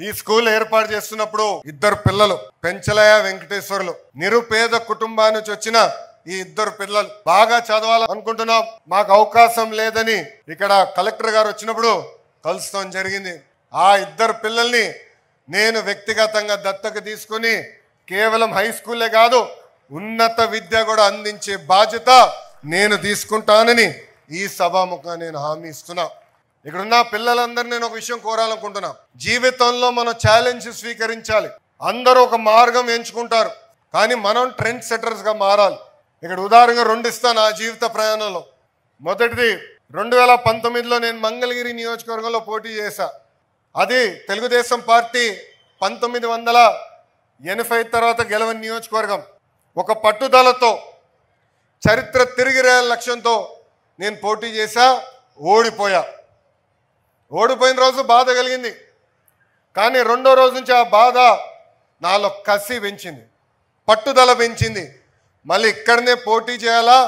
ఈ స్కూల్ ఏర్పాటు చేస్తున్నప్పుడు ఇద్దరు పిల్లలు పెంచలయ వెంకటేశ్వర్లు నిరుపేద కుటుంబాల నుంచి వచ్చిన ఈ ఇద్దరు పిల్లలు బాగా చదవాలనుకుంటున్నాం, మాకు అవకాశం లేదని ఇక్కడ కలెక్టర్ గారు వచ్చినప్పుడు కలుస్తాం జరిగింది. ఆ ఇద్దరు పిల్లల్ని నేను వ్యక్తిగతంగా దత్తత తీసుకుని కేవలం హై స్కూలే కాదు ఉన్నత విద్య కూడా అందించే బాధ్యత నేను తీసుకుంటానని ఈ సభాముఖంగా నేను హామీ ఇస్తున్నా. ఇక్కడున్న పిల్లలందరినీ నేను ఒక విషయం కోరాలనుకుంటున్నా. జీవితంలో మనం ఛాలెంజ్ స్వీకరించాలి. అందరూ ఒక మార్గం ఎంచుకుంటారు, కానీ మనం ట్రెండ్ సెటర్స్గా మారాలి. ఇక్కడ ఉదాహరణగా రెండు ఇస్తాను నా జీవిత ప్రయాణంలో. మొదటిది 2019లో నేను మంగళగిరి నియోజకవర్గంలో పోటీ చేశా. అది తెలుగుదేశం పార్టీ 1980 తర్వాత గెలవని నియోజకవర్గం. ఒక పట్టుదలతో చరిత్ర తిరిగి రాయాల లక్ష్యంతో నేను పోటీ చేశా, ఓడిపోయా. ఓడిపోయిన రోజు బాధ కలిగింది, కానీ రెండో రోజు నుంచి ఆ బాధ నాలో కసి పెంచింది, పట్టుదల పెంచింది. మళ్ళీ ఇక్కడనే పోటీ చేయాలా,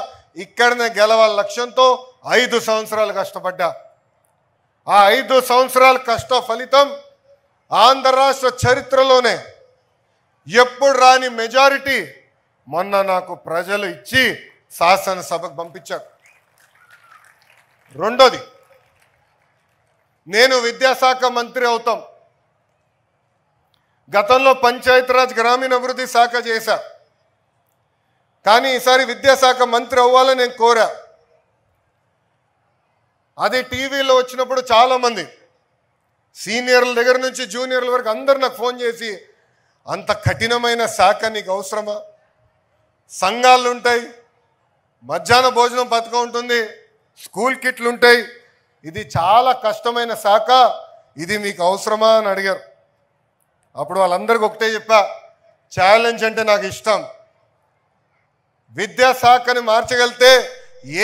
ఇక్కడనే గెలవాల లక్ష్యంతో 5 సంవత్సరాలు కష్టపడ్డా. ఆ 5 సంవత్సరాల కష్ట ఫలితం ఆంధ్ర రాష్ట్ర చరిత్రలోనే ఎప్పుడు రాని మెజారిటీ మొన్న నాకు ప్రజలు ఇచ్చి శాసనసభకు పంపించారు. రెండోది, నేను విద్యాశాఖ మంత్రి అవుతాం. గతంలో పంచాయతీరాజ్ గ్రామీణాభివృద్ధి శాఖ చేశా, కానీ ఈసారి విద్యాశాఖ మంత్రి అవ్వాలని నేను కోరా. అది టీవీలో వచ్చినప్పుడు చాలామంది సీనియర్ల దగ్గర నుంచి జూనియర్ల వరకు అందరు నాకు ఫోన్ చేసి, అంత కఠినమైన శాఖ నీకు అవసరమా? సంఘాలు ఉంటాయి, మధ్యాహ్న భోజనం పథకం ఉంటుంది, స్కూల్ కిట్లు ఉంటాయి, ఇది చాలా కష్టమైన శాఖ, ఇది మీకు అవసరమా అని అడిగారు. అప్పుడు వాళ్ళందరికీ ఒకటే చెప్పా, ఛాలెంజ్ అంటే నాకు ఇష్టం. విద్యాశాఖని మార్చగలితే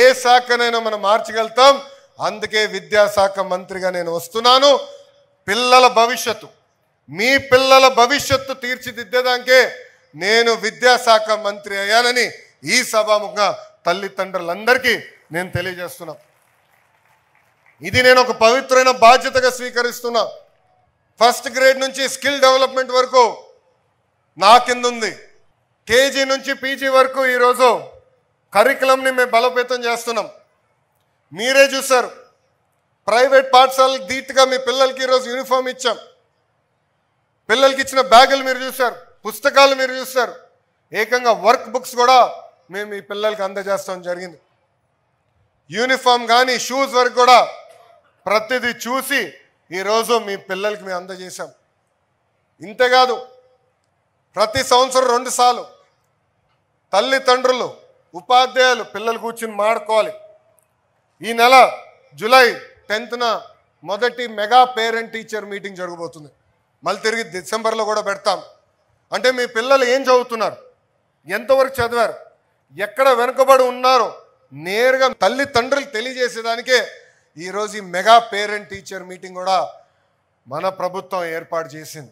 ఏ శాఖనైనా మనం మార్చగలుగుతాం. అందుకే విద్యాశాఖ మంత్రిగా నేను వస్తున్నాను. పిల్లల భవిష్యత్తు, మీ పిల్లల భవిష్యత్తు తీర్చిదిద్దేదానికే నేను విద్యాశాఖ మంత్రి అయ్యానని ఈ సభాముఖంగా తల్లిదండ్రులందరికీ నేను తెలియజేస్తున్నా. ఇది నేను ఒక పవిత్రమైన బాధ్యతగా స్వీకరిస్తున్నా. ఫస్ట్ గ్రేడ్ నుంచి స్కిల్ డెవలప్మెంట్ వరకు నా కింద ఉంది. కేజీ నుంచి పీజీ వరకు ఈరోజు కరికులంని మేము బలోపేతం చేస్తున్నాం. మీరే చూశారు, ప్రైవేట్ పాఠశాలకు ధీటుగా మీ పిల్లలకి ఈరోజు యూనిఫామ్ ఇచ్చాం. పిల్లలకి ఇచ్చిన బ్యాగులు మీరు చూశారు, పుస్తకాలు మీరు చూశారు, ఏకంగా వర్క్ బుక్స్ కూడా మేము ఈ పిల్లలకి అందజేస్తాం జరిగింది. యూనిఫామ్ కానీ షూస్ వరకు కూడా ప్రతిదీ చూసి ఈరోజు మీ పిల్లలకి మేము అందజేశాం. ఇంతేకాదు, ప్రతి సంవత్సరం 2 సార్లు తల్లిదండ్రులు ఉపాధ్యాయులు పిల్లలు కూర్చుని మాడుకోవాలి. ఈ నెల జూలై 10న మొదటి మెగా పేరెంట్ టీచర్ మీటింగ్ జరగబోతుంది. మళ్ళీ తిరిగి డిసెంబర్లో కూడా పెడతాం. అంటే మీ పిల్లలు ఏం చదువుతున్నారు, ఎంతవరకు చదివారు, ఎక్కడ వెనుకబడి ఉన్నారో నేరుగా తల్లిదండ్రులు తెలియజేసేదానికే ఈరోజు ఈ మెగా పేరెంట్ టీచర్ మీటింగ్ కూడా మన ప్రభుత్వం ఏర్పాటు చేసింది.